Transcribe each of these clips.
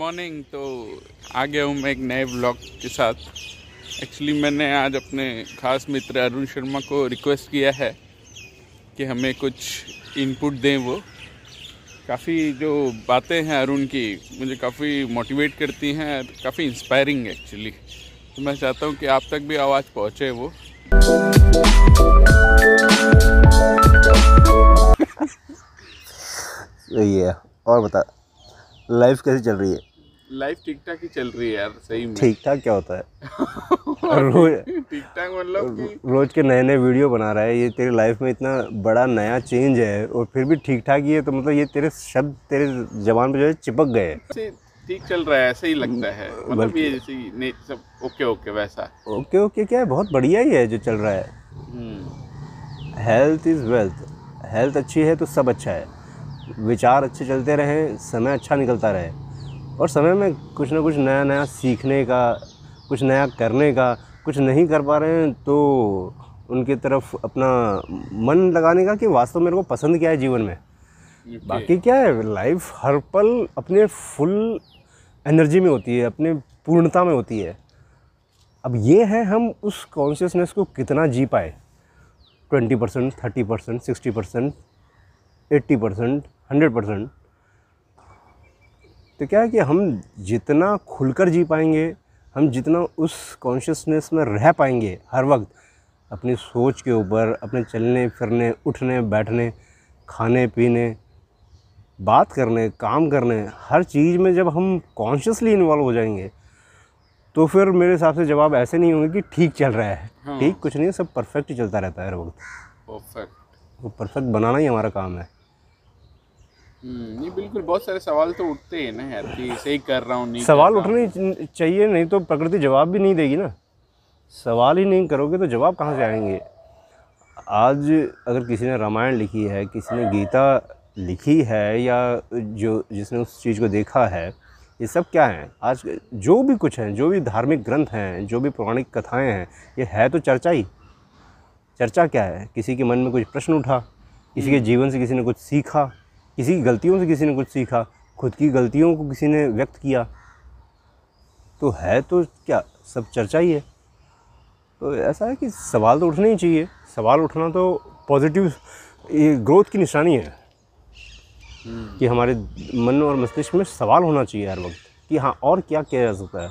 Morning. तो आ गया हूँ मैं एक नए ब्लॉग के साथ। एक्चुअली मैंने आज अपने ख़ास मित्र अरुण शर्मा को रिक्वेस्ट किया है कि हमें कुछ इनपुट दें। वो काफ़ी जो बातें हैं अरुण की मुझे काफ़ी मोटिवेट करती हैं और काफ़ी इंस्पायरिंग है एक्चुअली। तो मैं चाहता हूँ कि आप तक भी आवाज़ पहुँचे वो। सही है। और बता, लाइफ कैसी चल रही है? लाइफ ठीक ठाक ही चल रही है यार, सही में। ठीक ठाक क्या होता है? रोज ठीक ठाक मतलब कि रोज के नए नए वीडियो बना रहा है। ये तेरी लाइफ में इतना बड़ा नया चेंज है और फिर भी ठीक ठाक ही है, तो मतलब ये तेरे शब्द तेरे जबान पे जो है चिपक गए हैं। ठीक चल रहा है, ऐसे ही लगता है। मतलब ये जैसे नहीं सब ओके ओके वैसा। ओके ओके क्या है, बहुत बढ़िया ही है जो चल रहा है। Health is wealth. हेल्थ अच्छी है तो सब अच्छा है। विचार अच्छे चलते रहें, समय अच्छा निकलता रहे और समय में कुछ ना कुछ नया नया सीखने का, कुछ नया करने का। कुछ नहीं कर पा रहे हैं तो उनकी तरफ अपना मन लगाने का कि वास्तव में मेरे को पसंद क्या है जीवन में। बाकी क्या है, लाइफ हर पल अपने फुल एनर्जी में होती है, अपने पूर्णता में होती है। अब ये है हम उस कॉन्शियसनेस को कितना जी पाए। 20%, 30%, 60%, 80%, 100%। तो क्या है कि हम जितना खुलकर जी पाएंगे, हम जितना उस कॉन्शियसनेस में रह पाएंगे हर वक्त, अपनी सोच के ऊपर, अपने चलने फिरने, उठने बैठने, खाने पीने, बात करने, काम करने, हर चीज़ में जब हम कॉन्शियसली इन्वॉल्व हो जाएंगे तो फिर मेरे हिसाब से जवाब ऐसे नहीं होंगे कि ठीक चल रहा है। हाँ। ठीक कुछ नहीं, सब परफेक्ट ही चलता रहता है हर वक्त। परफेक्ट। वो परफेक्ट बनाना ही हमारा काम है। नहीं बिल्कुल, बहुत सारे सवाल तो उठते हैं ना यार कि सही कर रहा हूँ नहीं सवाल कर रहा हूँ। उठने चाहिए, नहीं तो प्रकृति जवाब भी नहीं देगी ना। सवाल ही नहीं करोगे तो जवाब कहाँ से आएंगे। आज अगर किसी ने रामायण लिखी है, किसी ने गीता लिखी है, या जो जिसने उस चीज़ को देखा है, ये सब क्या है? आज जो भी कुछ है, जो भी धार्मिक ग्रंथ हैं, जो भी पौराणिक कथाएं हैं, ये है तो चर्चा ही। चर्चा क्या है? किसी के मन में कुछ प्रश्न उठा, किसी के जीवन से किसी ने कुछ सीखा, किसी की गलतियों से किसी ने कुछ सीखा, खुद की गलतियों को किसी ने व्यक्त किया, तो है तो क्या, सब चर्चा ही है। तो ऐसा है कि सवाल तो उठने ही चाहिए। सवाल उठना तो पॉजिटिव ये ग्रोथ की निशानी है कि हमारे मन और मस्तिष्क में सवाल होना चाहिए हर वक्त कि हाँ, और क्या किया जा सकता है,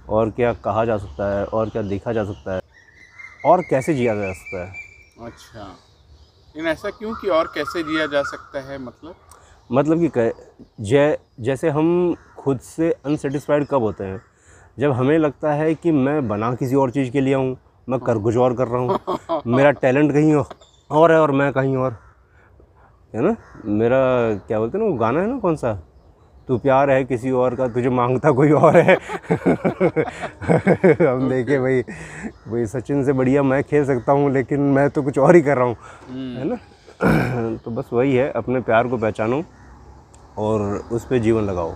और क्या कहा जा सकता है, और क्या देखा जा सकता है, और कैसे जिया जा सकता है। अच्छा, लेकिन ऐसा क्यों कि और कैसे जिया जा सकता है? मतलब कि जैसे हम खुद से अनसेटिस्फाइड कब होते हैं? जब हमें लगता है कि मैं बना किसी और चीज़ के लिए हूँ, मैं कर कुछ और कर रहा हूँ, मेरा टैलेंट कहीं और है और मैं कहीं और, है ना। मेरा क्या बोलते हैं ना, वो गाना है ना, कौन सा, तू प्यार है किसी और का, तुझे मांगता कोई और है। हम देखे भाई सचिन से बढ़िया मैं खेल सकता हूँ, लेकिन मैं तो कुछ और ही कर रहा हूँ, है ना। तो बस वही है, अपने प्यार को पहचानो और उस पर जीवन लगाओ।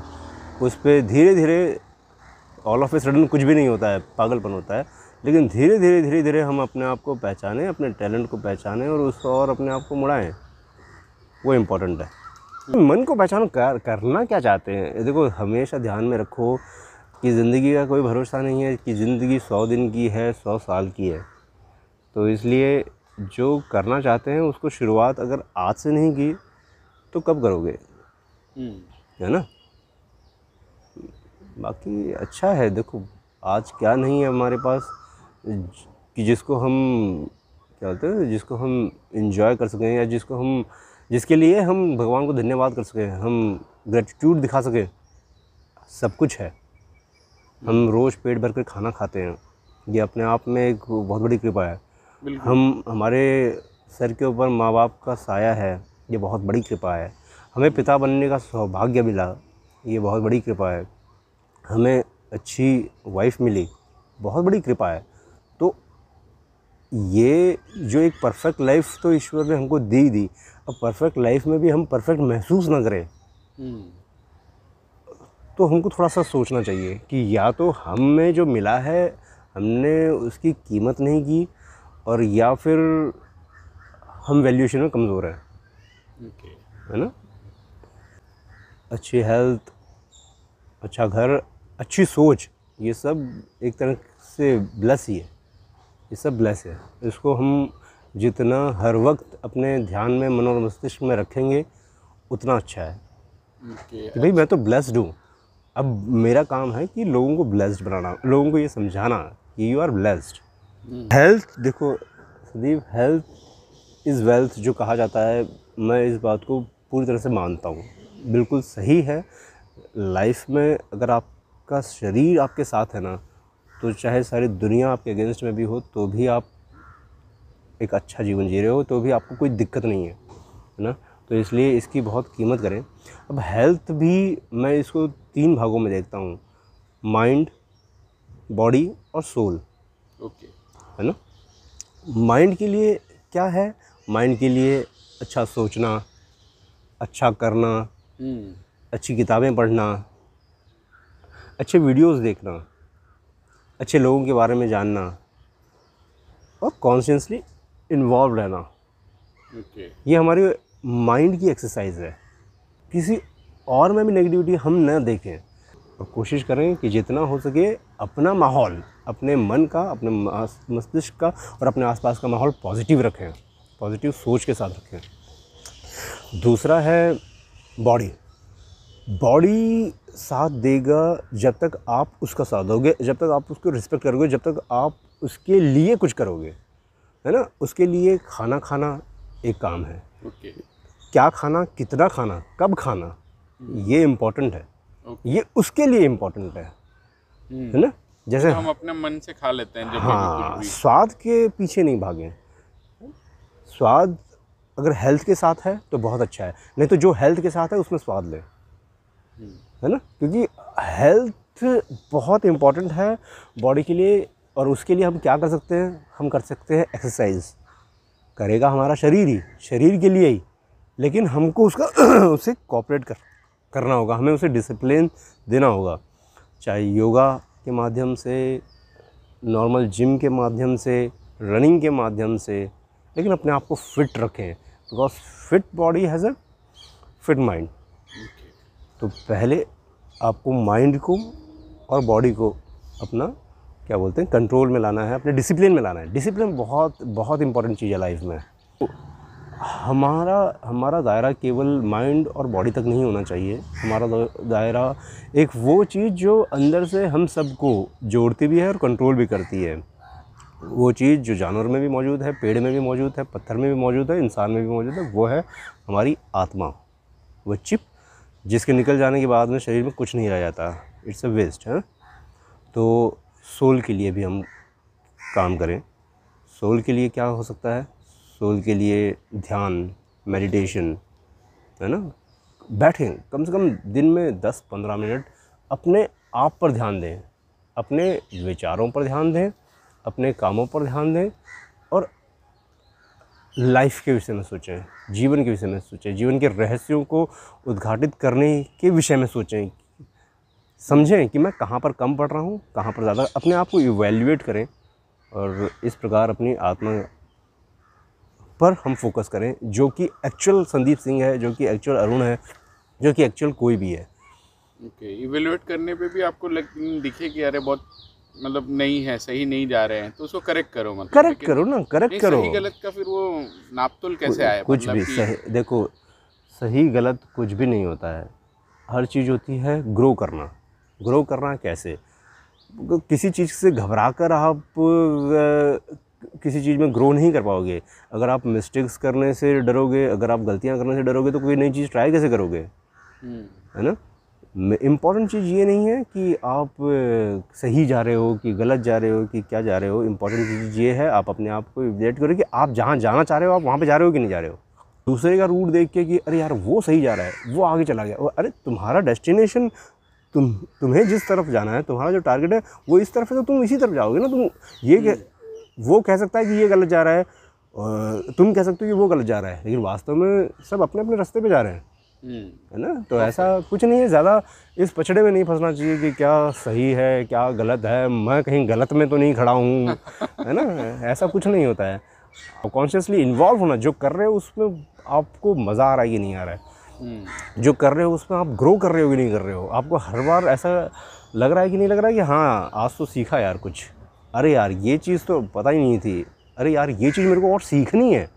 उस पर धीरे धीरे, ऑल ऑफ ए सडन कुछ भी नहीं होता है, पागलपन होता है, लेकिन धीरे धीरे हम अपने आप को पहचानें, अपने टैलेंट को पहचानें और उस और अपने आप को मुड़ाएं, वो इम्पोर्टेंट है। मन को पहचानो, करना क्या चाहते हैं। देखो, हमेशा ध्यान में रखो कि ज़िंदगी का कोई भरोसा नहीं है, कि ज़िंदगी 100 दिन की है, 100 साल की है। तो इसलिए जो करना चाहते हैं उसको शुरुआत अगर आज से नहीं की तो कब करोगे, है ना। बाकी अच्छा है। देखो, आज क्या नहीं है हमारे पास कि जिसको हम क्या बोलते हैं, जिसको हम एंजॉय कर सकें, या जिसके लिए हम भगवान को धन्यवाद कर सकें, हम ग्रेटिट्यूड दिखा सकें। सब कुछ है। हम रोज़ पेट भर कर खाना खाते हैं, ये अपने आप में एक बहुत बड़ी कृपा है। हमारे सर के ऊपर माँ बाप का साया है, ये बहुत बड़ी कृपा है। हमें पिता बनने का सौभाग्य मिला, ये बहुत बड़ी कृपा है। हमें अच्छी वाइफ मिली, बहुत बड़ी कृपा है। तो ये जो एक परफेक्ट लाइफ तो ईश्वर ने हमको दी। अब परफेक्ट लाइफ में भी हम परफेक्ट महसूस ना करें तो हमको थोड़ा सा सोचना चाहिए कि या तो हमें जो मिला है हमने उसकी कीमत नहीं की, और या फिर हम वैल्यूएशन में कमज़ोर हैं, है ना। अच्छी हेल्थ, अच्छा घर, अच्छी सोच, ये सब एक तरह से ब्लेस ही है, ये सब ब्लेस है। इसको हम जितना हर वक्त अपने ध्यान में, मन और मस्तिष्क में रखेंगे उतना अच्छा है कि भाई मैं तो ब्लेस्ड हूँ। अब मेरा काम है कि लोगों को ब्लेस्ड बनाना, लोगों को ये समझाना कि यू आर ब्लेस्ड। हेल्थ, देखो संदीप, हेल्थ इज़ वेल्थ जो कहा जाता है, मैं इस बात को पूरी तरह से मानता हूँ, बिल्कुल सही है। लाइफ में अगर आपका शरीर आपके साथ है ना, तो चाहे सारी दुनिया आपके अगेंस्ट में भी हो तो भी आप एक अच्छा जीवन जी रहे हो, तो भी आपको कोई दिक्कत नहीं है ना। तो इसलिए इसकी बहुत कीमत करें। अब हेल्थ भी मैं इसको 3 भागों में देखता हूँ, माइंड, बॉडी और सोल। ओके। है ना। माइंड के लिए क्या है? माइंड के लिए अच्छा सोचना, अच्छा करना, अच्छी किताबें पढ़ना, अच्छे वीडियोस देखना, अच्छे लोगों के बारे में जानना और कॉन्शियसली इन्वॉल्व रहना। ओके। ये हमारे माइंड की एक्सरसाइज है। किसी और में भी नेगेटिविटी हम न देखें और कोशिश करें कि जितना हो सके अपना माहौल, अपने मन का, अपने मस्तिष्क का और अपने आसपास का माहौल पॉजिटिव रखें, पॉजिटिव सोच के साथ रखें। दूसरा है बॉडी। बॉडी साथ देगा जब तक आप उसका साथ दोगे, जब तक आप उसको रिस्पेक्ट करोगे, जब तक आप उसके लिए कुछ करोगे, है ना। उसके लिए खाना खाना एक काम है। ओके। क्या खाना, कितना खाना, कब खाना, ये इम्पोर्टेंट है। ये उसके लिए इम्पोर्टेंट है ना। जैसे हम अपने मन से खा लेते हैं जब भी हाँ, कुछ भी। स्वाद के पीछे नहीं भागें। स्वाद अगर हेल्थ के साथ है तो बहुत अच्छा है, नहीं तो जो हेल्थ के साथ है उसमें स्वाद ले, है ना। क्योंकि हेल्थ बहुत इम्पोर्टेंट है बॉडी के लिए। और उसके लिए हम क्या कर सकते हैं? हम कर सकते हैं एक्सरसाइज। करेगा हमारा शरीर ही, शरीर के लिए ही, लेकिन हमको उसका उसे कोऑपरेट करना होगा, हमें उसे डिसिप्लिन देना होगा, चाहे योगा के माध्यम से, नॉर्मल जिम के माध्यम से, रनिंग के माध्यम से, लेकिन अपने आप को फिट रखें। Because fit body has a fit mind. तो पहले आपको माइंड को और बॉडी को अपना क्या बोलते हैं कंट्रोल में लाना है, अपने डिसिप्लिन में लाना है। डिसिप्लिन बहुत बहुत इंपॉर्टेंट चीज़ है लाइफ में। तो हमारा दायरा केवल माइंड और बॉडी तक नहीं होना चाहिए। हमारा दायरा एक वो चीज़ जो अंदर से हम सबको जोड़ती भी है और कंट्रोल भी करती है। वो चीज़ जो जानवर में भी मौजूद है, पेड़ में भी मौजूद है, पत्थर में भी मौजूद है, इंसान में भी मौजूद है, वो है हमारी आत्मा। वो चिप जिसके निकल जाने के बाद में शरीर में कुछ नहीं रह जाता, इट्स अ वेस्ट है। तो सोल के लिए भी हम काम करें। सोल के लिए क्या हो सकता है? सोल के लिए ध्यान, मेडिटेशन, है ना। बैठें कम से कम दिन में 10-15 मिनट अपने आप पर ध्यान दें, अपने विचारों पर ध्यान दें, अपने कामों पर ध्यान दें और लाइफ के विषय में सोचें, जीवन के विषय में सोचें, जीवन के रहस्यों को उद्घाटित करने के विषय में सोचें। समझें कि मैं कहाँ पर कम पढ़ रहा हूँ, कहाँ पर ज़्यादा, अपने आप को इवैल्यूएट करें और इस प्रकार अपनी आत्मा पर हम फोकस करें, जो कि एक्चुअल संदीप सिंह है, जो कि एक्चुअल अरुण है, जो कि एक्चुअल कोई भी है। ओके। इवेल्युएट करने पे भी आपको दिखे कि अरे बहुत मतलब नहीं है, सही नहीं जा रहे हैं, तो उसको करेक्ट करो। मतलब करेक्ट करो ना, करेक्ट करो। सही गलत का फिर वो नापतोल कैसे आए? कुछ भी सही, देखो सही गलत कुछ भी नहीं होता है। हर चीज़ होती है ग्रो करना। ग्रो करना कैसे? किसी चीज़ से घबरा कर आप किसी चीज़ में ग्रो नहीं कर पाओगे। अगर आप मिस्टेक्स करने से डरोगे, अगर आप गलतियां करने से डरोगे, तो कोई नई चीज़ ट्राई कैसे करोगे? है ना। इम्पॉर्टेंट चीज़ ये नहीं है कि आप सही जा रहे हो कि गलत जा रहे हो कि क्या जा रहे हो। इम्पॉर्टेंट चीज़ ये है आप अपने आप को इवैल्यूएट करो कि आप जहाँ जाना चाह रहे हो आप वहाँ पे जा रहे हो कि नहीं जा रहे हो। दूसरे का रूट देख के कि अरे यार वो सही जा रहा है, वो आगे चला गया, अरे तुम्हारा डेस्टिनेशन, तुम्हें जिस तरफ जाना है, तुम्हारा जो टारगेट है वो इस तरफ है, तो तुम इसी तरफ जाओगे ना। तुम ये वो कह सकता है कि ये गलत जा रहा है, तुम कह सकते हो कि वो गलत जा रहा है, लेकिन वास्तव में सब अपने अपने रास्ते पे जा रहे हैं, है ना। तो ऐसा कुछ नहीं है, ज़्यादा इस पछड़े में नहीं फंसना चाहिए कि क्या सही है क्या गलत है, मैं कहीं गलत में तो नहीं खड़ा हूँ, है ना। ऐसा कुछ नहीं होता है। कॉन्शियसली इन्वॉल्व होना, जो कर रहे हो उसमें आपको मज़ा आ रहा है कि नहीं आ रहा है, जो कर रहे हो उसमें आप ग्रो कर रहे हो कि नहीं कर रहे हो। आपको हर बार ऐसा लग रहा है कि नहीं लग रहा है कि हाँ आज तो सीखा यार कुछ, अरे यार ये चीज़ तो पता ही नहीं थी, अरे यार ये चीज़ मेरे को और सीखनी है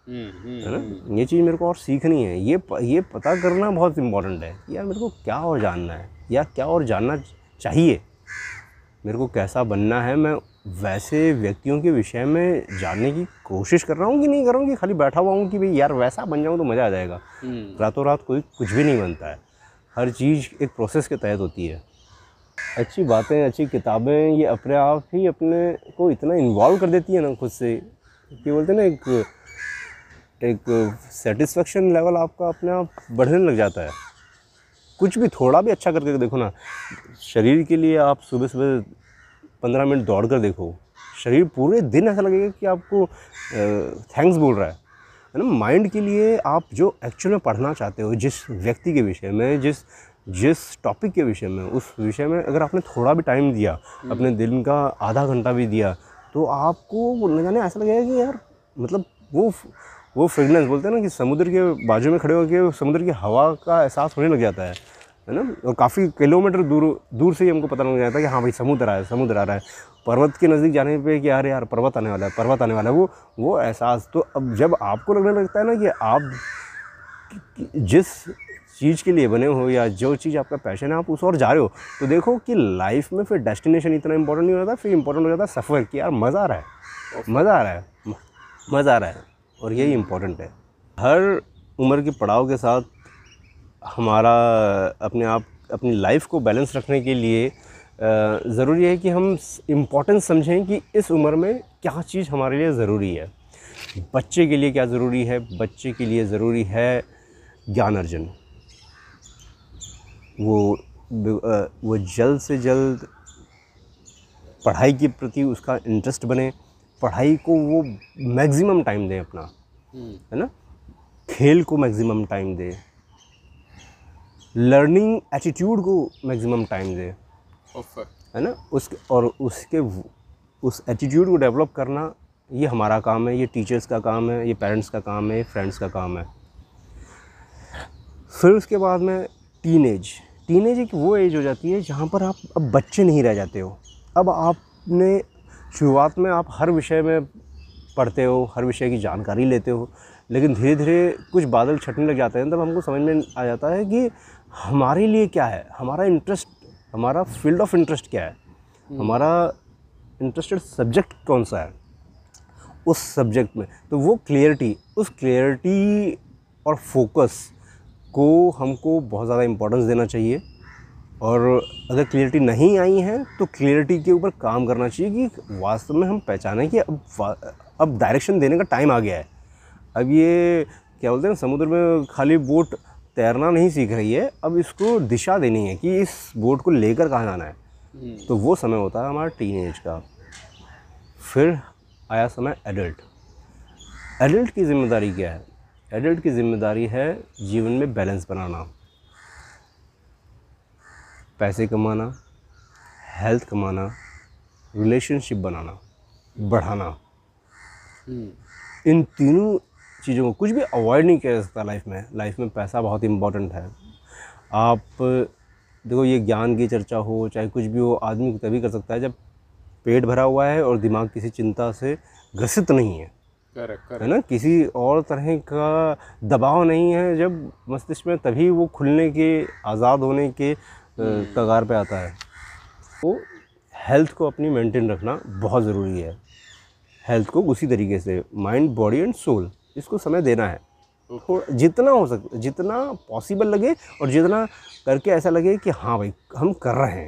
ना, ये चीज़ मेरे को और सीखनी है। ये पता करना बहुत इम्पोर्टेंट है कि यार मेरे को क्या और जानना है या क्या और जानना चाहिए, मेरे को कैसा बनना है। मैं वैसे व्यक्तियों के विषय में जानने की कोशिश कर रहा हूँ कि नहीं कर रहा हूँ कि खाली बैठा हुआ हूँ कि भाई यार वैसा बन जाऊँ तो मज़ा आ जाएगा। रातों रात कोई कुछ भी नहीं बनता है, हर चीज़ एक प्रोसेस के तहत होती है। अच्छी बातें, अच्छी किताबें ये अपने आप ही अपने को इतना इन्वॉल्व कर देती है ना खुद से, कि बोलते हैं ना एक सेटिस्फेक्शन लेवल आपका अपने आप बढ़ने लग जाता है। कुछ भी थोड़ा भी अच्छा करके देखो ना, शरीर के लिए आप सुबह सुबह 15 मिनट दौड़ कर देखो, शरीर पूरे दिन ऐसा लगेगा कि आपको थैंक्स बोल रहा है ना। माइंड के लिए आप जो एक्चुअल में पढ़ना चाहते हो, जिस व्यक्ति के विषय में, जिस टॉपिक के विषय में, उस विषय में अगर आपने थोड़ा भी टाइम दिया, अपने दिन का आधा घंटा भी दिया, तो आपको न जाने ऐसा लगेगा कि यार मतलब वो फ्रेगनेंस बोलते हैं ना कि समुद्र के बाजू में खड़े होकर समुद्र की हवा का एहसास होने लग जाता है ना। और काफ़ी किलोमीटर दूर से ही हमको पता लग जाता है कि हाँ भाई समुद्र आ रहा है। पर्वत के नज़दीक जाने पे कि यार पर्वत आने वाला है, वो एहसास। तो अब जब आपको लगने लगता है ना कि आप जिस चीज़ के लिए बने हो या जो चीज़ आपका पैशन है आप उस और जा रहे हो, तो देखो कि लाइफ में फिर डेस्टिनेशन इतना इंपॉर्टेंट नहीं होता, फिर इंपॉर्टेंट हो जाता है सफ़र, कि यार मज़ा आ रहा है। और यही इम्पोर्टेंट है। हर उम्र के पड़ाव के साथ हमारा अपनी लाइफ को बैलेंस रखने के लिए ज़रूरी है कि हम इम्पोर्टेंस समझें कि इस उम्र में क्या चीज़ हमारे लिए ज़रूरी है। बच्चे के लिए क्या ज़रूरी है? बच्चे के लिए ज़रूरी है ज्ञान अर्जन। वो जल्द से जल्द पढ़ाई के प्रति उसका इंटरेस्ट बने, पढ़ाई को वो मैक्सिमम टाइम दें अपना, है ना, खेल को मैक्सिमम टाइम दे, लर्निंग एटीट्यूड को मैक्सिमम टाइम दे, है ना। उस एटीट्यूड को डेवलप करना ये हमारा काम है, ये टीचर्स का काम है, ये पेरेंट्स का काम है, ये फ्रेंड्स का काम है। फिर उसके बाद में टीनेज एक वो एज हो जाती है जहाँ पर आप अब बच्चे नहीं रह जाते हो। अब आपने शुरुआत में आप हर विषय में पढ़ते हो, हर विषय की जानकारी लेते हो, लेकिन धीरे धीरे कुछ बादल छटने लग जाते हैं, तब हमको समझ में आ जाता है कि हमारे लिए क्या है, हमारा इंटरेस्ट, हमारा फील्ड ऑफ इंटरेस्ट क्या है, हमारा इंटरेस्टेड सब्जेक्ट कौन सा है उस सब्जेक्ट में। तो वो उस क्लियरिटी और फोकस को हमको बहुत ज़्यादा इम्पोर्टेंस देना चाहिए। और अगर क्लियरिटी नहीं आई है तो क्लियरिटी के ऊपर काम करना चाहिए कि वास्तव में हम पहचानें कि अब डायरेक्शन देने का टाइम आ गया है। अब ये क्या बोलते हैं, समुद्र में खाली बोट तैरना नहीं सीख रही है, अब इसको दिशा देनी है कि इस बोट को लेकर कहाँ जाना है। तो वो समय होता है हमारा टीनेज का। फिर आया समय एडल्ट की जिम्मेदारी क्या है? एडल्ट की जिम्मेदारी है जीवन में बैलेंस बनाना, पैसे कमाना, हेल्थ कमाना, रिलेशनशिप बनाना, बढ़ाना। इन तीनों चीज़ों को कुछ भी अवॉइड नहीं किया जा सकता लाइफ में पैसा बहुत इम्पोर्टेंट है। आप देखो, ये ज्ञान की चर्चा हो चाहे कुछ भी हो, आदमी तभी कर सकता है जब पेट भरा हुआ है और दिमाग किसी चिंता से ग्रसित नहीं है। करेक्ट है ना, किसी और तरह का दबाव नहीं है जब मस्तिष्क में, तभी वो खुलने के, आज़ाद होने के कगार पे आता है। तो हेल्थ को अपनी मेंटेन रखना बहुत ज़रूरी है। हेल्थ को उसी तरीके से माइंड, बॉडी एंड सोल, इसको समय देना है। जितना हो सके, जितना पॉसिबल लगे और जितना करके ऐसा लगे कि हाँ भाई हम कर रहे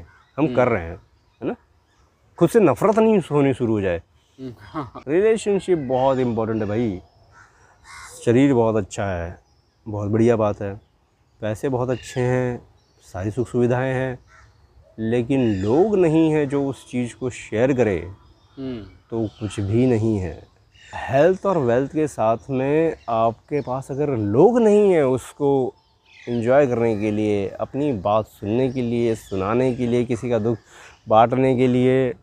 हैं, है ना। खुद से नफरत नहीं होनी शुरू हो जाए। रिलेशनशिप बहुत इम्पोर्टेंट है भाई। शरीर बहुत अच्छा है, बहुत बढ़िया बात है, पैसे बहुत अच्छे हैं, सारी सुख सुविधाएं हैं, लेकिन लोग नहीं हैं जो उस चीज़ को शेयर करे तो कुछ भी नहीं है। हेल्थ और वेल्थ के साथ में आपके पास अगर लोग नहीं हैं उसको एंजॉय करने के लिए, अपनी बात सुनने के लिए, सुनाने के लिए, किसी का दुख बांटने के लिए,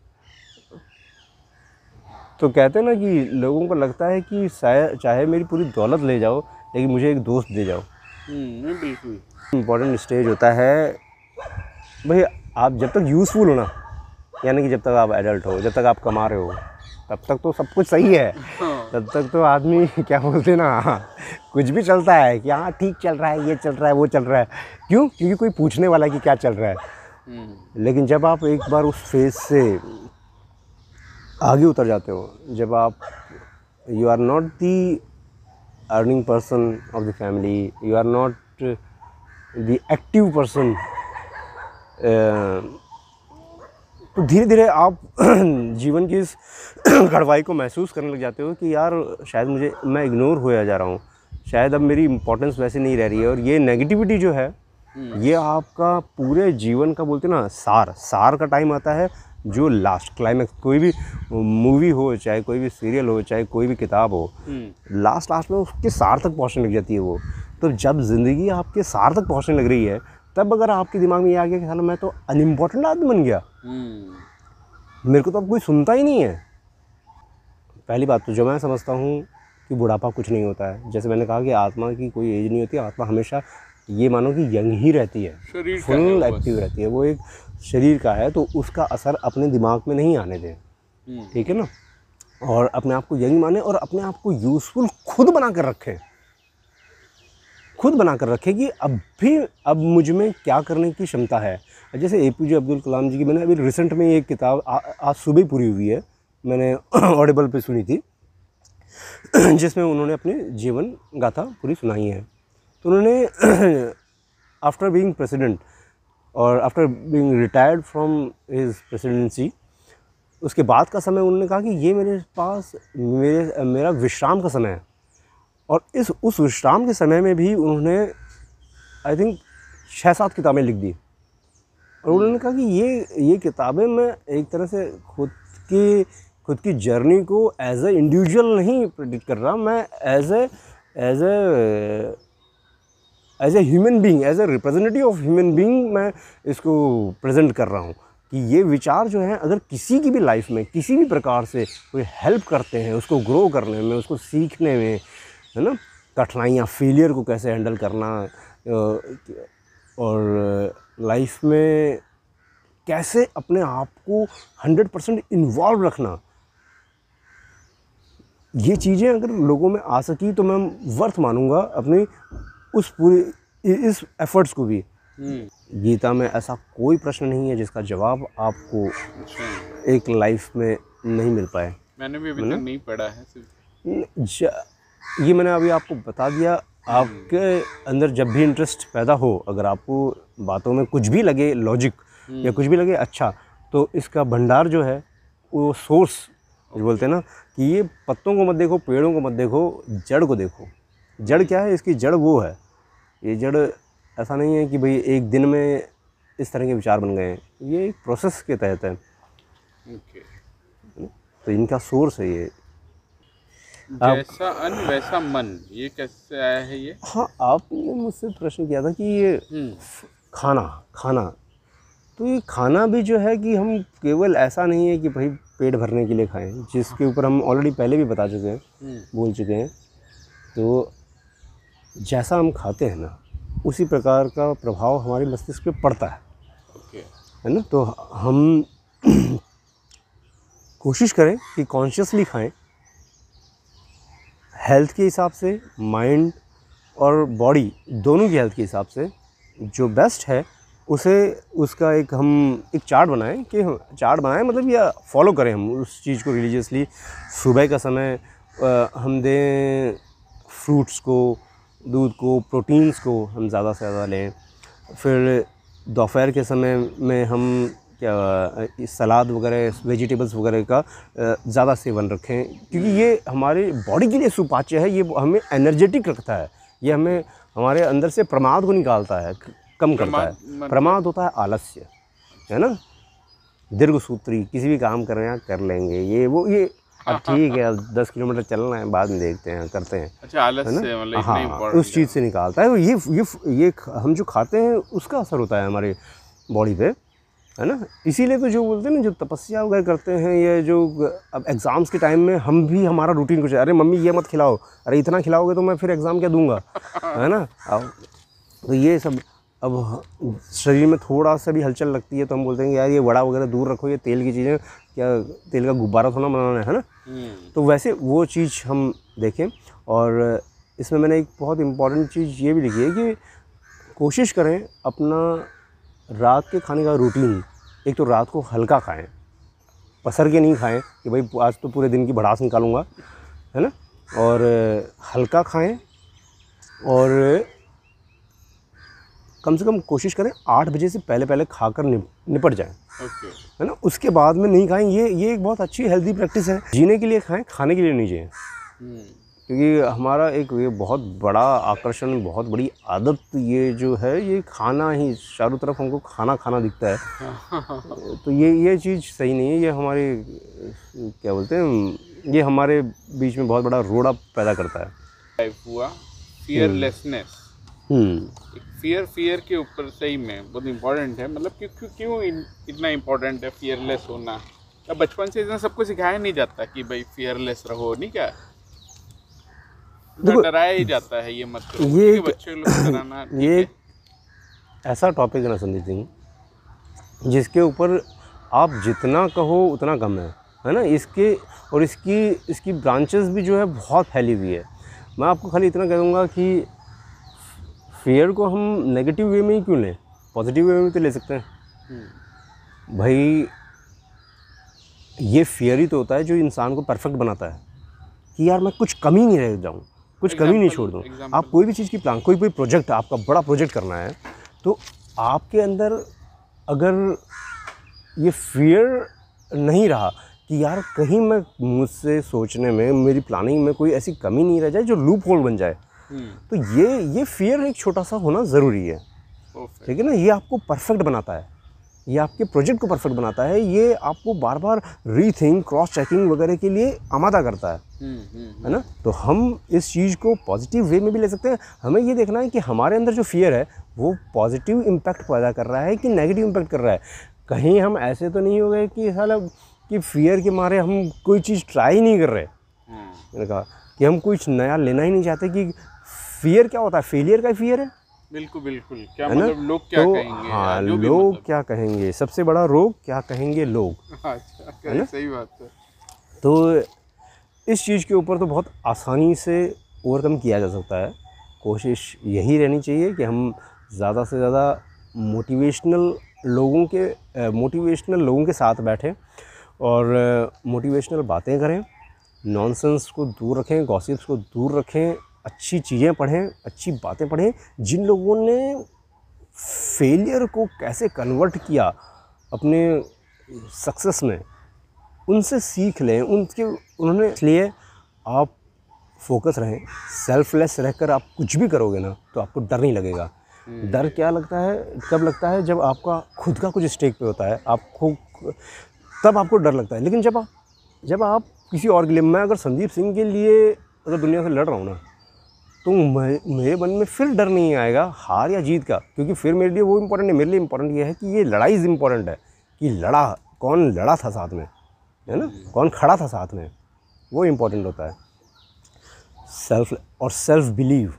तो कहते हैं ना कि लोगों को लगता है कि चाहे मेरी पूरी दौलत ले जाओ लेकिन मुझे एक दोस्त दे जाओ। बिल्कुल इम्पोर्टेंट स्टेज होता है भाई, आप जब तक यूज़फुल हो ना, यानी कि जब तक आप एडल्ट हो, जब तक आप कमा रहे हो, तब तक तो सब कुछ सही है। तब तक तो आदमी क्या बोलते हैं ना, कुछ भी चलता है कि हाँ ठीक चल रहा है, ये चल रहा है, वो चल रहा है। क्यों? क्योंकि कोई पूछने वाला है कि क्या चल रहा है। लेकिन जब आप एक बार उस फेज से आगे उतर जाते हो, जब आप you are not the earning person of the family, you are not the active person, तो धीरे धीरे आप जीवन की इस कड़वाई को महसूस करने लग जाते हो कि यार शायद मैं इग्नोर होया जा रहा हूँ, शायद अब मेरी इम्पोर्टेंस वैसे नहीं रह रही है। और ये नेगेटिविटी जो है, ये आपका पूरे जीवन का बोलते ना सार का टाइम आता है, जो लास्ट क्लाइमैक्स, कोई भी मूवी हो, चाहे कोई भी सीरियल हो, चाहे कोई भी किताब हो, लास्ट में उसके सार तक पहुँचने लग जाती है वो। तो जब ज़िंदगी आपके सार तक पहुँचने लग रही है, तब अगर आपके दिमाग में ये आ गया कि मैं तो अनइम्पोर्टेंट आदमी बन गया, मेरे को तो अब कोई सुनता ही नहीं है। पहली बात तो जो मैं समझता हूँ कि बुढ़ापा कुछ नहीं होता है। जैसे मैंने कहा कि आत्मा की कोई एज नहीं होती, आत्मा हमेशा ये मानो कि यंग ही रहती है, फुल एक्टिव रहती है। वो एक शरीर का है, तो उसका असर अपने दिमाग में नहीं आने दें, ठीक है ना। और अपने आप को यंग माने और अपने आप को यूज़फुल खुद बना कर रखें, खुद बना कर रखें कि अब मुझ में क्या करने की क्षमता है। जैसे APJ अब्दुल कलाम जी की मैंने अभी रिसेंट में एक किताब आज सुबह पूरी हुई है, मैंने ऑडिबल पे सुनी थी, जिसमें उन्होंने अपनी जीवन गाथा पूरी सुनाई है। तो उन्होंने आफ्टर बीइंग प्रेसिडेंट और after being retired from his presidency, उसके बाद का समय उन्होंने कहा कि ये मेरे पास मेरा विश्राम का समय है। और उस विश्राम के समय में भी उन्होंने आई थिंक 6-7 किताबें लिख दी। और उन्होंने कहा कि ये किताबें मैं एक तरह से खुद की जर्नी को एज ए इंडिविजुअल नहीं प्रेडिक्ट कर रहा, मैं as a human being, as a representative of human being मैं इसको प्रेजेंट कर रहा हूँ कि ये विचार जो हैं अगर किसी की भी लाइफ में किसी भी प्रकार से कोई हेल्प करते हैं, उसको ग्रो करने में, उसको सीखने में, है ना, कठिनाइयाँ, फेलियर को कैसे हैंडल करना, और लाइफ में कैसे अपने आप को 100% इन्वॉल्व रखना, ये चीज़ें अगर लोगों में आ सकी तो मैं वर्थ मानूंगा अपनी उस पूरी इस एफर्ट्स को भी। गीता में ऐसा कोई प्रश्न नहीं है जिसका जवाब आपको एक लाइफ में नहीं मिल पाए। मैंने भी अभी तक नहीं पढ़ा है सिर्फ ये मैंने अभी आपको बता दिया। आपके अंदर जब भी इंटरेस्ट पैदा हो, अगर आपको बातों में कुछ भी लगे लॉजिक या कुछ भी लगे अच्छा, तो इसका भंडार जो है वो सोर्स जो बोलते हैं ना कि ये पत्तों को मत देखो, पेड़ों को मत देखो, जड़ को देखो। जड़ क्या है? इसकी जड़ वो है, ये जड़ ऐसा नहीं है कि भाई एक दिन में इस तरह के विचार बन गए हैं, ये एक प्रोसेस के तहत है। तो इनका सोर्स है ये। जैसा अन्न वैसा मन, ये कैसे आया है ये? हाँ, आपने मुझसे प्रश्न किया था कि ये खाना तो ये खाना भी जो है कि हम केवल ऐसा नहीं है कि भाई पेट भरने के लिए खाएं, जिसके ऊपर हम ऑलरेडी पहले भी बता चुके हैं, बोल चुके हैं। तो जैसा हम खाते हैं ना, उसी प्रकार का प्रभाव हमारे मस्तिष्क पे पड़ता है, है ना। तो हम कोशिश करें कि कॉन्शियसली खाएं, हेल्थ के हिसाब से, माइंड और बॉडी दोनों की हेल्थ के हिसाब से जो बेस्ट है उसका एक चार्ट बनाएं कि चार्ट बनाएं मतलब या फॉलो करें हम उस चीज़ को रिलीजियसली। सुबह का समय हम दें फ्रूट्स को, दूध को, प्रोटीन्स को हम ज़्यादा से ज़्यादा लें। फिर दोपहर के समय में हम सलाद वगैरह, वेजिटेबल्स वगैरह का ज़्यादा सेवन रखें, क्योंकि ये हमारे बॉडी के लिए सुपाच्य है, ये हमें एनर्जेटिक रखता है, ये हमें हमारे अंदर से प्रमाद को निकालता है, कम करता है। प्रमाद होता है आलस्य, है ना, दीर्घसूत्री, किसी भी काम कर रहे हैं कर लेंगे, ये अब ठीक है, 10 किलोमीटर चलना है, बाद में देखते हैं, करते हैं। अच्छा, आलस्य मतलब इतना इम्पोर्टेंट उस चीज़ से निकालता है। ये हम जो खाते हैं उसका असर होता है हमारे बॉडी पे, है ना। इसीलिए तो जो बोलते हैं ना, जो तपस्या वगैरह करते हैं, ये जो अब एग्ज़ाम्स के टाइम में हम भी हमारा रूटीन कुछ, अरे मम्मी ये मत खिलाओ, अरे इतना खिलाओगे तो मैं फिर एग्ज़ाम क्या दूंगा, है ना। अब तो ये सब अब शरीर में थोड़ा सा भी हलचल लगती है तो हम बोलते हैं कि यार ये वड़ा वगैरह दूर रखो, ये तेल की चीज़ें, क्या तेल का गुब्बारा थोड़ा बनाना है ना। तो वैसे वो चीज़ हम देखें। और इसमें मैंने एक बहुत इम्पॉर्टेंट चीज़ ये भी लिखी है कि कोशिश करें अपना रात के खाने का रूटीन, एक तो रात को हल्का खाएं, पसर के नहीं खाएं कि भाई आज तो पूरे दिन की भड़ास निकालूंगा, है ना, और हल्का खाएं। और कम से कम कोशिश करें 8 बजे से पहले खाकर निपट जाएं, है ना, उसके बाद में नहीं खाएं। ये एक बहुत अच्छी हेल्दी प्रैक्टिस है। जीने के लिए खाएं, खाने के लिए नहीं जिएं। क्योंकि हमारा एक ये बहुत बड़ा आकर्षण, बहुत बड़ी आदत ये जो है, ये खाना ही, चारों तरफ हमको खाना खाना दिखता है। तो ये चीज़ सही नहीं है। ये हमारे क्या बोलते हैं, ये हमारे बीच में बहुत बड़ा रोड़ा पैदा करता है। हुआ फियरलेसनेस, फियर के ऊपर सही में बहुत इम्पोर्टेंट है। मतलब क्यों इतना इम्पोर्टेंट है फियरलेस होना? अब बचपन से इतना सबको सिखाया नहीं जाता कि भाई फियरलेस रहो, नहीं क्या, डराया ही जाता है ये मत करो, ये बच्चे लोग डराना। ये ऐसा टॉपिक है ना संदीप सिंह, जिसके ऊपर आप जितना कहो उतना कम है ना। इसकी ब्रांचेस भी जो है बहुत फैली हुई है। मैं आपको खाली इतना कह दूँगा कि फियर को हम नेगेटिव वे में ही क्यों लें, पॉजिटिव वे में तो ले सकते हैं। भाई ये फियर ही तो होता है जो इंसान को परफेक्ट बनाता है कि यार मैं कुछ कमी नहीं रह जाऊँ, कुछ कमी नहीं छोड़ दूँ। आप कोई भी चीज़ की प्लान, कोई प्रोजेक्ट, आपका बड़ा प्रोजेक्ट करना है, तो आपके अंदर अगर ये फियर नहीं रहा कि यार कहीं मैं मुझसे सोचने में, मेरी प्लानिंग में कोई ऐसी कमी नहीं रह जाए जो लूप होल बन जाए, तो ये फियर एक छोटा सा होना ज़रूरी है। ठीक है ना। ये आपको परफेक्ट बनाता है, ये आपके प्रोजेक्ट को परफेक्ट बनाता है, ये आपको बार बार रीथिंक, क्रॉस चेकिंग वगैरह के लिए आमादा करता है ना। तो हम इस चीज़ को पॉजिटिव वे में भी ले सकते हैं। हमें ये देखना है कि हमारे अंदर जो फियर है वो पॉजिटिव इम्पैक्ट पैदा कर रहा है कि नेगेटिव इम्पैक्ट कर रहा है। कहीं हम ऐसे तो नहीं हो गए कि साला कि फियर के मारे हम कोई चीज़ ट्राई नहीं कर रहे। मैंने कहा कि हम कुछ नया लेना ही नहीं चाहते। कि फियर क्या होता है, फेलियर का फियर है। बिल्कुल। क्या मतलब लोग क्या कहेंगे? हाँ, लोग क्या कहेंगे, सबसे बड़ा रोग क्या कहेंगे लोग। अच्छा, है ना? सही बात है। तो इस चीज़ के ऊपर तो बहुत आसानी से ओवरकम किया जा सकता है। कोशिश यही रहनी चाहिए कि हम ज़्यादा से ज़्यादा मोटिवेशनल लोगों के साथ बैठें और मोटिवेशनल बातें करें, नॉनसेंस को दूर रखें, गॉसिप्स को दूर रखें, अच्छी चीज़ें पढ़ें, अच्छी बातें पढ़ें। जिन लोगों ने फेलियर को कैसे कन्वर्ट किया अपने सक्सेस में, उनसे सीख लें, उन्होंने। इसलिए आप फोकस रहें, सेल्फलेस रहकर आप कुछ भी करोगे ना तो आपको डर नहीं लगेगा। डर क्या लगता है, कब लगता है, जब आपका खुद का कुछ स्टेक पे होता है, तब आपको डर लगता है। लेकिन जब आप किसी और के लिए, मैं अगर संदीप सिंह के लिए अगर दुनिया से लड़ रहा हूँ ना, तो मेरे मन में फिर डर नहीं आएगा हार या जीत का। क्योंकि फिर मेरे लिए वो इम्पोर्टेंट है, मेरे लिए इम्पोर्टेंट ये है कि ये लड़ाई इम्पोर्टेंट है कि कौन लड़ा था साथ में, है ना, कौन खड़ा था साथ में, वो इम्पोर्टेंट होता है। सेल्फ बिलीव,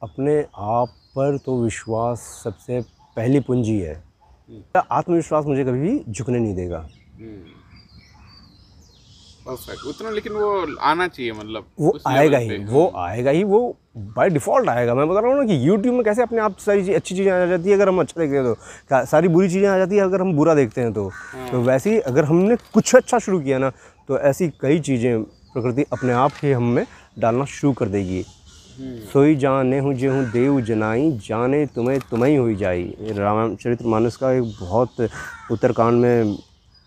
अपने आप पर तो विश्वास सबसे पहली पूंजी है। आत्मविश्वास मुझे कभी भी झुकने नहीं देगा। परफेक्ट, उतना लेकिन वो आना चाहिए, मतलब वो आएगा ही, वो बाय डिफ़ॉल्ट आएगा। मैं बता रहा हूँ ना कि यूट्यूब में कैसे अपने आप सारी अच्छी चीज़ें आ जाती है अगर हम अच्छा देखते हैं तो, सारी बुरी चीज़ें आ जाती है अगर हम बुरा देखते हैं तो वैसे ही अगर हमने कुछ अच्छा शुरू किया ना, तो ऐसी कई चीज़ें प्रकृति अपने आप ही हम में डालना शुरू कर देगी। सोई जाने हूँ जे हूँ देव जनाई, जाने तुम्हें हुई जाई। रामचरितमानस का एक बहुत उत्तरकांड में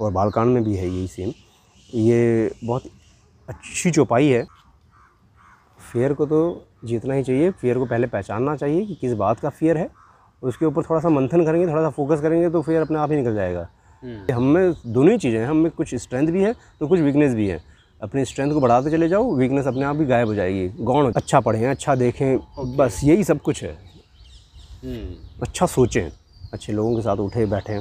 और बालकांड में भी है यही सीन। ये बहुत अच्छी चौपाई है। फियर को तो जीतना ही चाहिए। फियर को पहले पहचानना चाहिए कि किस बात का फियर है, उसके ऊपर थोड़ा सा मंथन करेंगे, थोड़ा सा फोकस करेंगे तो फियर अपने आप ही निकल जाएगा। हम में दोनों ही चीज़ें हैं, हम में कुछ स्ट्रेंथ भी है तो कुछ वीकनेस भी है। अपनी स्ट्रेंथ को बढ़ाते चले जाओ, वीकनेस अपने आप ही गायब हो जाएगी। गौण अच्छा पढ़ें, अच्छा देखें, बस यही सब कुछ है। अच्छा सोचें, अच्छे लोगों के साथ उठे बैठें।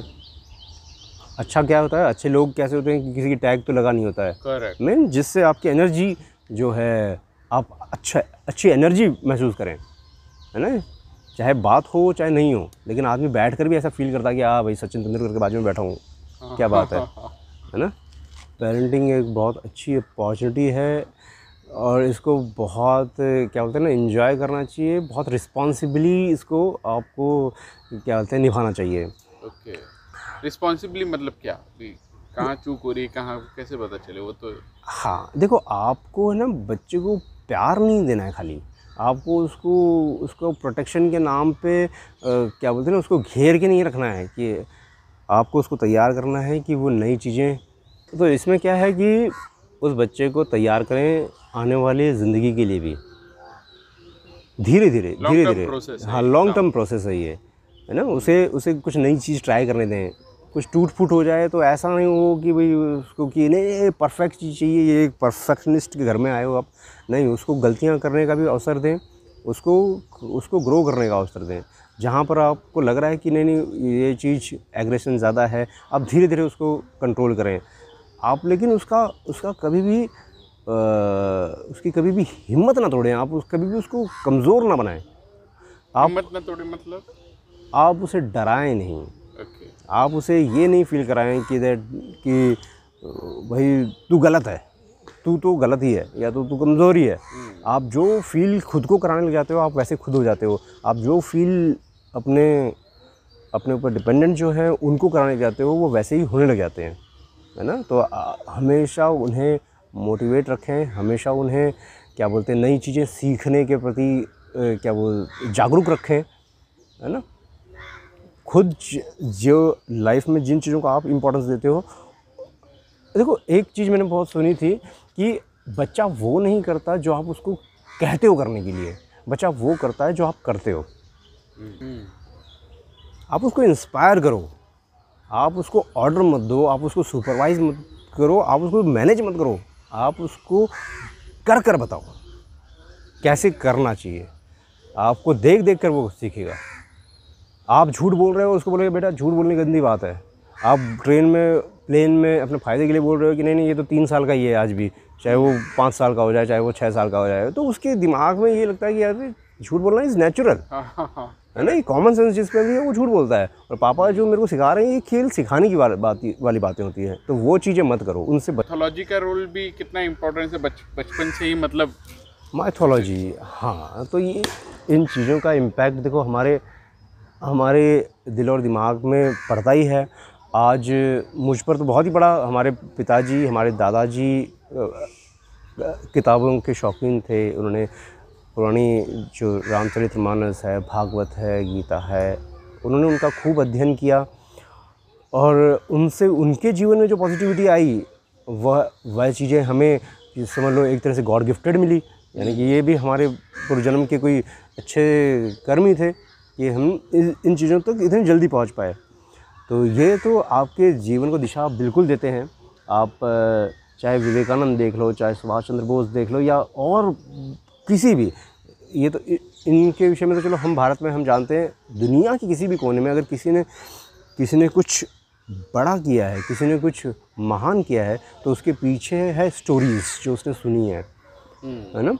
अच्छा क्या होता है, अच्छे लोग कैसे होते हैं कि किसी की टैग तो लगा नहीं होता है। करेक्ट। मीन जिससे आपकी एनर्जी जो है, आप अच्छी एनर्जी महसूस करें, है ना। चाहे बात हो चाहे नहीं हो, लेकिन आदमी बैठ कर भी ऐसा फील करता है कि हाँ भाई सचिन तेंदुलकर के बाजू में बैठा हूँ, क्या बात है ना। पेरेंटिंग एक बहुत अच्छी अपॉर्चुनिटी है और इसको बहुत क्या बोलते हैं ना एंजॉय करना चाहिए, बहुत रिस्पॉन्सिबली इसको आपको क्या बोलते हैं निभाना चाहिए। ओके, रिस्पॉन्सिबली मतलब क्या, कहाँ चूक हो रही है, कहाँ कैसे पता चले वो तो। हाँ देखो, आपको है ना बच्चे को प्यार नहीं देना है खाली, आपको उसको प्रोटेक्शन के नाम पे क्या बोलते हैं ना उसको घेर के नहीं रखना है, कि आपको उसको तैयार करना है कि वो नई चीज़ें। तो इसमें क्या है कि उस बच्चे को तैयार करें आने वाली ज़िंदगी के लिए भी, धीरे धीरे। हाँ, लॉन्ग टर्म प्रोसेस है ये, है ना। उसे कुछ नई चीज़ ट्राई करने दें। कुछ टूट फूट हो जाए तो ऐसा नहीं हो कि भाई उसको कि नहीं परफेक्ट चीज़ चाहिए, ये एक परफेक्शनिस्ट के घर में आए हो आप, नहीं, उसको गलतियां करने का भी अवसर दें, उसको ग्रो करने का अवसर दें। जहाँ पर आपको लग रहा है कि नहीं ये चीज़ एग्रेशन ज़्यादा है, आप धीरे धीरे उसको कंट्रोल करें आप, लेकिन उसका कभी भी उसकी कभी भी हिम्मत ना तोड़ें आप, कभी भी उसको कमज़ोर ना बनाएं। आप हिम्मत ना तोड़े मतलब आप उसे डराएं नहीं। ओके, आप उसे ये नहीं फील कराएं कि भाई तू गलत है, तू तो गलत ही है, या तो तू कमज़ोर ही है। आप जो फील खुद को कराने लग जाते हो आप वैसे खुद हो जाते हो। आप जो फील अपने ऊपर डिपेंडेंट जो है उनको कराने लग जाते हो वो वैसे ही होने लग जाते हैं, है ना। तो हमेशा उन्हें मोटिवेट रखें, हमेशा उन्हें क्या बोलते हैं नई चीज़ें सीखने के प्रति जागरूक रखें, है ना। खुद जो लाइफ में जिन चीज़ों को आप इम्पोर्टेंस देते हो, देखो एक चीज़ मैंने बहुत सुनी थी कि बच्चा वो नहीं करता जो आप उसको कहते हो करने के लिए, बच्चा वो करता है जो आप करते हो। आप उसको इंस्पायर करो, आप उसको ऑर्डर मत दो, आप उसको सुपरवाइज मत करो, आप उसको मैनेज मत करो, आप उसको कर बताओ कैसे करना चाहिए। आपको देख देख कर वो सीखेगा। आप झूठ बोल रहे हो, उसको बोलोगे बेटा झूठ बोलने की गंदी बात है। आप प्लेन में अपने फ़ायदे के लिए बोल रहे हो कि नहीं ये तो 3 साल का ही है आज भी, चाहे वो 5 साल का हो जाए, चाहे वो 6 साल का हो जाए, तो उसके दिमाग में ये लगता है कि यार झूठ बोलना इज़ नेचुरल, है ना। ये कॉमन सेंस जिस पर भी है वो झूठ बोलता है। और पापा जो मेरे को सिखा रहे हैं ये खेल सिखाने की वाली बातें होती हैं, तो वो चीज़ें मत करो उनसे। माइथोलॉजी का रोल भी कितना इम्पोर्टेंट है बचपन से ही, मतलब माइथोलॉजी, हाँ, तो ये इन चीज़ों का इम्पैक्ट देखो हमारे दिल और दिमाग में पड़ता ही है। आज मुझ पर तो बहुत ही बड़ा, हमारे पिताजी हमारे दादाजी किताबों के शौकीन थे। उन्होंने पुरानी जो रामचरितमानस है, भागवत है, गीता है, उन्होंने उनका खूब अध्ययन किया और उनसे उनके जीवन में जो पॉजिटिविटी आई वह चीज़ें हमें समझ लो एक तरह से गॉड गिफ्टेड मिली। यानी कि ये भी हमारे पूर्वजन्म के कोई अच्छे कर्म ही थे कि हम इन चीज़ों तक इतनी जल्दी पहुंच पाए। तो ये तो आपके जीवन को दिशा बिल्कुल देते हैं। आप चाहे विवेकानंद देख लो, चाहे सुभाष चंद्र बोस देख लो, या और किसी भी, ये तो इनके विषय में तो चलो हम भारत में हम जानते हैं, दुनिया के किसी भी कोने में अगर किसी ने कुछ बड़ा किया है, किसी ने कुछ महान किया है, तो उसके पीछे है स्टोरीज़ जो उसने सुनी है ना।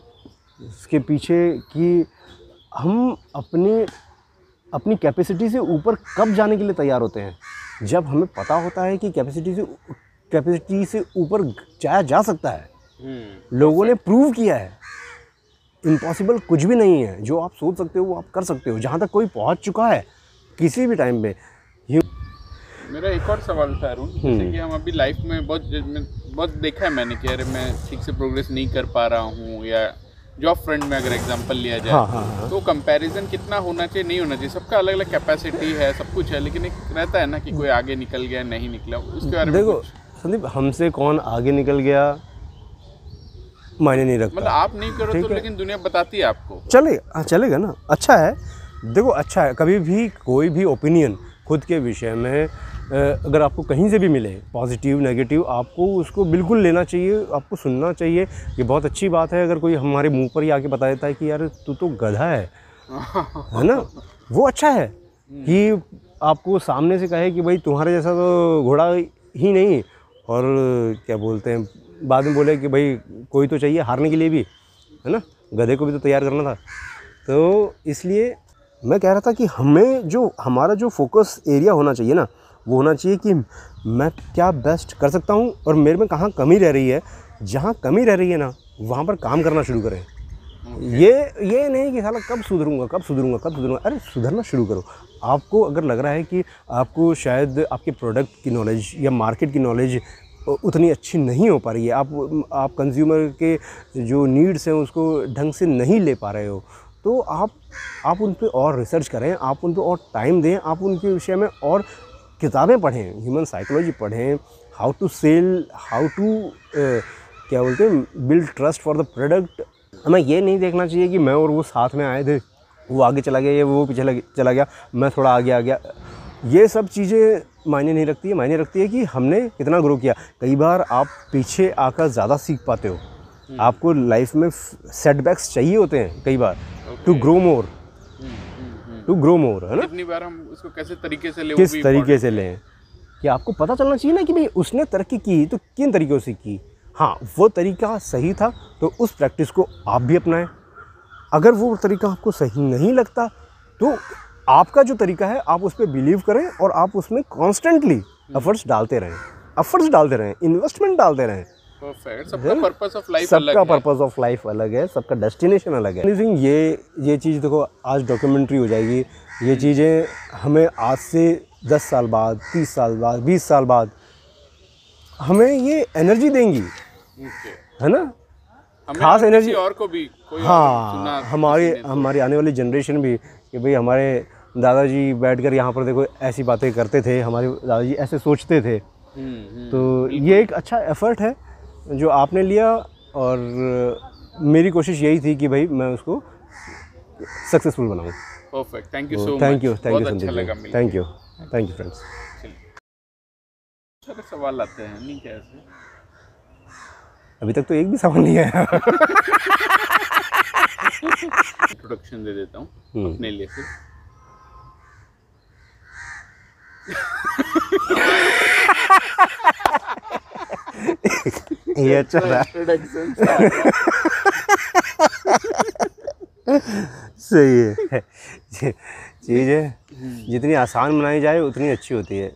उसके पीछे कि हम अपनी कैपेसिटी से ऊपर कब जाने के लिए तैयार होते हैं, जब हमें पता होता है कि कैपेसिटी से ऊपर जाया जा सकता है। लोगों ने प्रूव किया है इम्पॉसिबल कुछ भी नहीं है, जो आप सोच सकते हो वो आप कर सकते हो, जहाँ तक कोई पहुँच चुका है किसी भी टाइम पे। मेरा एक और सवाल था अरुण, जैसे कि हम अभी लाइफ में बहुत देखा है मैंने कि अरे मैं ठीक से प्रोग्रेस नहीं कर पा रहा हूँ, या जॉब फ्रंट में अगर एग्जांपल लिया जाए तो कंपैरिजन कितना होना चाहिए, नहीं होना चाहिए। सबका अलग अलग कैपेसिटी है, सब कुछ है, लेकिन एक रहता है ना कि कोई आगे निकल गया नहीं निकला, उसके बारे में देखो संदीप, हमसे कौन आगे निकल गया मायने नहीं रखता। मतलब आप नहीं करो तो, लेकिन दुनिया बताती है आपको। चलेगा ना, अच्छा है। देखो अच्छा है, कभी भी कोई भी ओपिनियन खुद के विषय में अगर आपको कहीं से भी मिले, पॉजिटिव नेगेटिव, आपको उसको बिल्कुल लेना चाहिए, आपको सुनना चाहिए। ये बहुत अच्छी बात है अगर कोई हमारे मुंह पर ही आके बता देता है कि यार तू तो गधा है ना, वो अच्छा है कि आपको सामने से कहे कि भाई तुम्हारे जैसा तो घोड़ा ही नहीं, और क्या बोलते हैं बाद में बोले कि भाई कोई तो चाहिए हारने के लिए भी, है ना, गधे को भी तो तैयार करना था। तो इसलिए मैं कह रहा था कि हमें जो हमारा जो फोकस एरिया होना चाहिए ना, वो होना चाहिए कि मैं क्या बेस्ट कर सकता हूँ और मेरे में कहाँ कमी रह रही है। जहाँ कमी रह रही है ना, वहाँ पर काम करना शुरू करें। ये नहीं कि साला कब सुधरूंगा, अरे सुधरना शुरू करो। आपको अगर लग रहा है कि आपको शायद आपके प्रोडक्ट की नॉलेज या मार्केट की नॉलेज उतनी अच्छी नहीं हो पा रही है, आप कंज्यूमर के जो नीड्स हैं उसको ढंग से नहीं ले पा रहे हो, तो आप उन पे और रिसर्च करें, आप उन पे और टाइम दें, आप उनके विषय में और किताबें पढ़ें, ह्यूमन साइकोलॉजी पढ़ें, how to sell, how to क्या बोलते हैं, build trust for the product. हमें ये नहीं देखना चाहिए कि मैं और वो साथ में आए थे, वो आगे चला गया या वो पीछे चला गया, मैं थोड़ा आगे आ गया। ये सब चीज़ें मायने नहीं रखती है। मायने रखती है कि हमने कितना ग्रो किया। कई बार आप पीछे आकर ज़्यादा सीख पाते हो। आपको लाइफ में सेटबैक्स चाहिए होते हैं कई बार टू ग्रो मोर, है ना। कितनी बार हम उसको कैसे तरीके से लें, किस तरीके से लें, कि आपको पता चलना चाहिए ना कि भाई उसने तरक्की की तो किन तरीक़ों से की। हाँ, वो तरीका सही था तो उस प्रैक्टिस को आप भी अपनाएं। अगर वो तरीका आपको सही नहीं लगता तो आपका जो तरीका है आप उस पर बिलीव करें और आप उसमें कॉन्स्टेंटली एफर्ट्स डालते रहें, इन्वेस्टमेंट डालते रहें। परफेक्ट। सबका पर्पस ऑफ लाइफ अलग है, सबका डेस्टिनेशन अलग है। ये चीज़ देखो, आज डॉक्यूमेंट्री हो जाएगी, ये चीज़ें हमें आज से 10 साल बाद, 30 साल बाद, 20 साल बाद हमें ये एनर्जी देंगी, है ना, खास एनर्जी और को भी कोई हाँ, हमारी आने वाली जनरेशन भी, कि भाई हमारे दादाजी बैठकर यहाँ पर देखो ऐसी बातें करते थे, हमारे दादाजी ऐसे सोचते थे। तो ये एक अच्छा एफर्ट है जो आपने लिया और मेरी कोशिश यही थी कि भाई मैं उसको सक्सेसफुल बनाऊँ। Perfect, thank you so much. Thank you Sandeep ji, thank you friends. सारे सवाल आते हैं नहीं कैसे, अभी तक तो एक भी सवाल नहीं आया। इंट्रोडक्शन दे देता हूँ अपने लिए से। ये अच्छा था। सही है। चीज़ें जितनी आसान बनाई जाए उतनी अच्छी होती है।